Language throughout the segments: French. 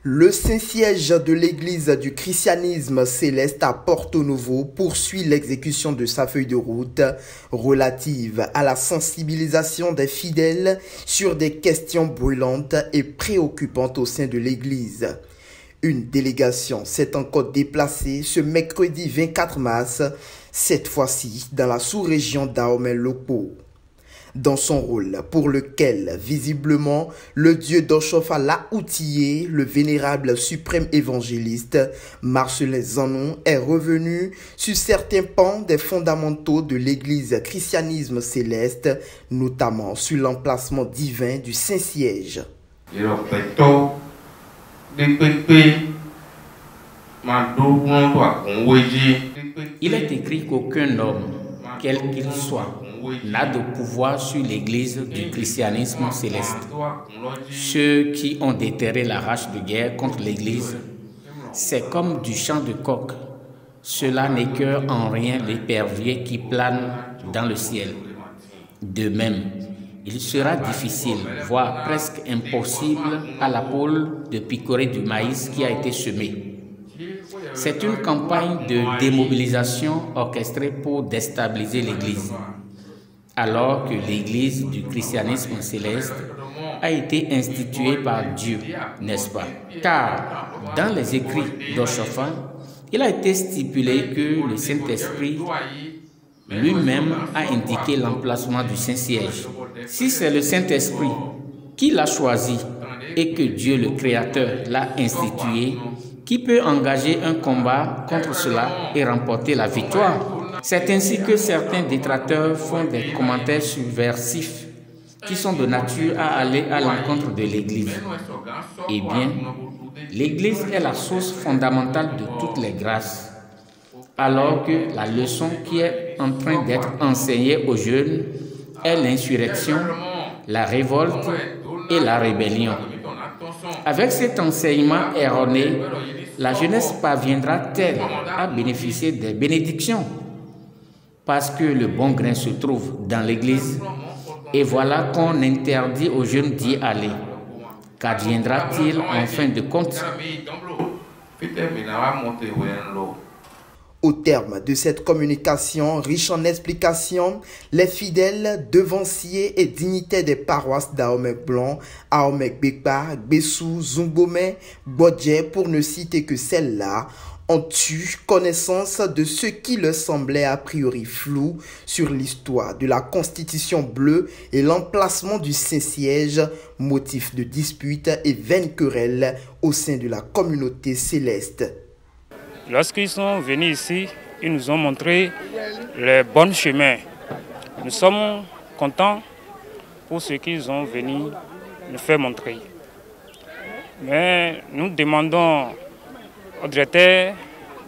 Le Saint-Siège de l'Église du christianisme céleste à Porto Novo poursuit l'exécution de sa feuille de route relative à la sensibilisation des fidèles sur des questions brûlantes et préoccupantes au sein de l'Église. Une délégation s'est encore déplacée ce mercredi 24 mars, cette fois-ci dans la sous-région d'Ahomey-Lokpo. Dans son rôle pour lequel, visiblement, le dieu d'Oshofa l'a outillé, le vénérable suprême évangéliste Marcellin Zanon est revenu sur certains pans des fondamentaux de l'église christianisme céleste, notamment sur l'emplacement divin du Saint-Siège. Il est écrit qu'aucun homme, quel qu'il soit, n'a de pouvoir sur l'église du christianisme céleste. Ceux qui ont déterré la hache de guerre contre l'église, c'est comme du chant de coq. Cela n'écœure en rien l'épervier qui plane dans le ciel. De même, il sera difficile, voire presque impossible à la pôle de picorer du maïs qui a été semé. C'est une campagne de démobilisation orchestrée pour déstabiliser l'Église, alors que l'Église du christianisme céleste a été instituée par Dieu, n'est-ce pas? Car dans les écrits d'Oshofa, il a été stipulé que le Saint-Esprit lui-même a indiqué l'emplacement du Saint-Siège. Si c'est le Saint-Esprit qui l'a choisi et que Dieu le Créateur l'a institué, qui peut engager un combat contre cela et remporter la victoire? C'est ainsi que certains détracteurs font des commentaires subversifs qui sont de nature à aller à l'encontre de l'Église. Eh bien, l'Église est la source fondamentale de toutes les grâces, alors que la leçon qui est en train d'être enseignée aux jeunes est l'insurrection, la révolte et la rébellion. Avec cet enseignement erroné, la jeunesse parviendra-t-elle à bénéficier des bénédictions? Parce que le bon grain se trouve dans l'Église, et voilà qu'on interdit aux jeunes d'y aller. Qu'adviendra-t-il en fin de compte? Au terme de cette communication riche en explications, les fidèles, devanciers et dignitaires des paroisses d'Ahomey-Blanc, Ahomey-Bekpa, Gbessou, Zumbomey, Bodje, pour ne citer que celles-là, ont eu connaissance de ce qui leur semblait a priori flou sur l'histoire de la Constitution bleue et l'emplacement du Saint-Siège, motif de dispute et vaines querelles au sein de la communauté céleste. Lorsqu'ils sont venus ici, ils nous ont montré les bons chemins. Nous sommes contents pour ce qu'ils ont venu nous faire montrer. Mais nous demandons au directeur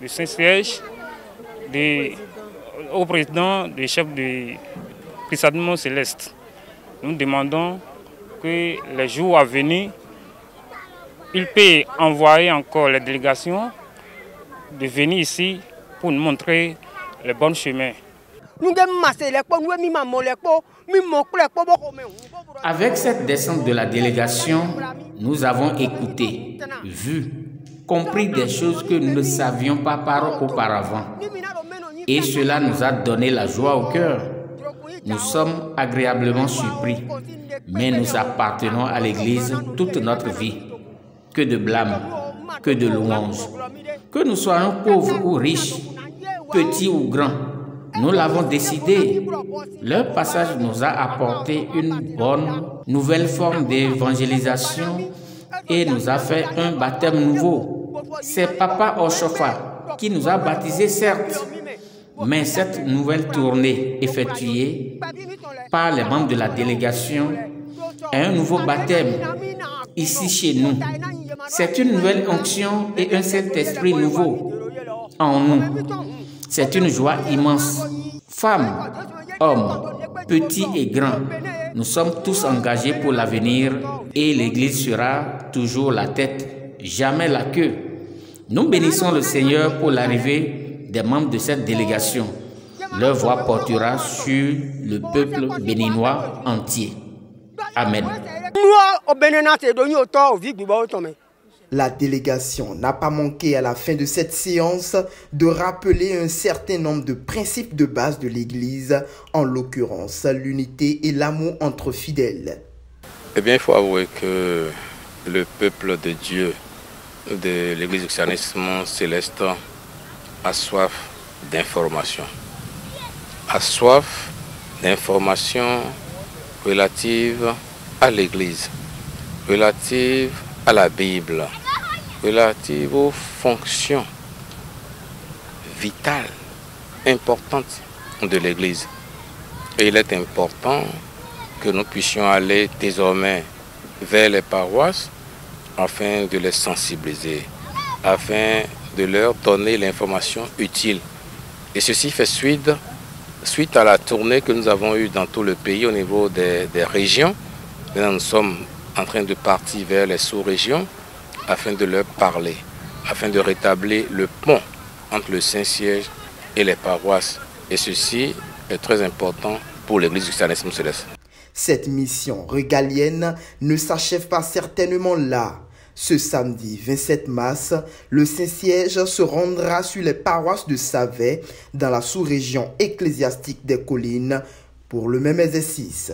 du Saint-Siège, au président du chef du christianisme céleste, nous demandons que les jours à venir, il peut envoyer encore les délégations de venir ici pour nous montrer les bons chemins. Avec cette descente de la délégation, nous avons écouté, vu, compris des choses que nous ne savions pas par auparavant. Et cela nous a donné la joie au cœur. Nous sommes agréablement surpris, mais nous appartenons à l'Église toute notre vie. Que de blâme, que de louanges. Que nous soyons pauvres ou riches, petits ou grands, nous l'avons décidé. Leur passage nous a apporté une bonne nouvelle forme d'évangélisation et nous a fait un baptême nouveau. C'est Papa Oshofa qui nous a baptisés, certes, mais cette nouvelle tournée effectuée par les membres de la délégation est un nouveau baptême ici chez nous. C'est une nouvelle onction et un Saint-Esprit nouveau en nous. C'est une joie immense. Femmes, hommes, petits et grands, nous sommes tous engagés pour l'avenir et l'Église sera toujours la tête, jamais la queue. Nous bénissons le Seigneur pour l'arrivée des membres de cette délégation. Leur voix portera sur le peuple béninois entier. Amen. La délégation n'a pas manqué à la fin de cette séance de rappeler un certain nombre de principes de base de l'Église, en l'occurrence l'unité et l'amour entre fidèles. Eh bien, il faut avouer que le peuple de Dieu de l'Église du christianisme céleste a soif d'informations. A soif d'informations relatives à l'Église, relatives à la Bible, relatives aux fonctions vitales, importantes de l'Église. Et il est important que nous puissions aller désormais vers les paroisses afin de les sensibiliser, afin de leur donner l'information utile. Et ceci fait suite à la tournée que nous avons eue dans tout le pays au niveau des régions. Maintenant, nous sommes en train de partir vers les sous-régions afin de leur parler, afin de rétablir le pont entre le Saint-Siège et les paroisses. Et ceci est très important pour l'Église du christianisme céleste. Cette mission régalienne ne s'achève pas certainement là. Ce samedi 27 mars, le Saint-Siège se rendra sur les paroisses de Savet dans la sous-région ecclésiastique des Collines pour le même exercice.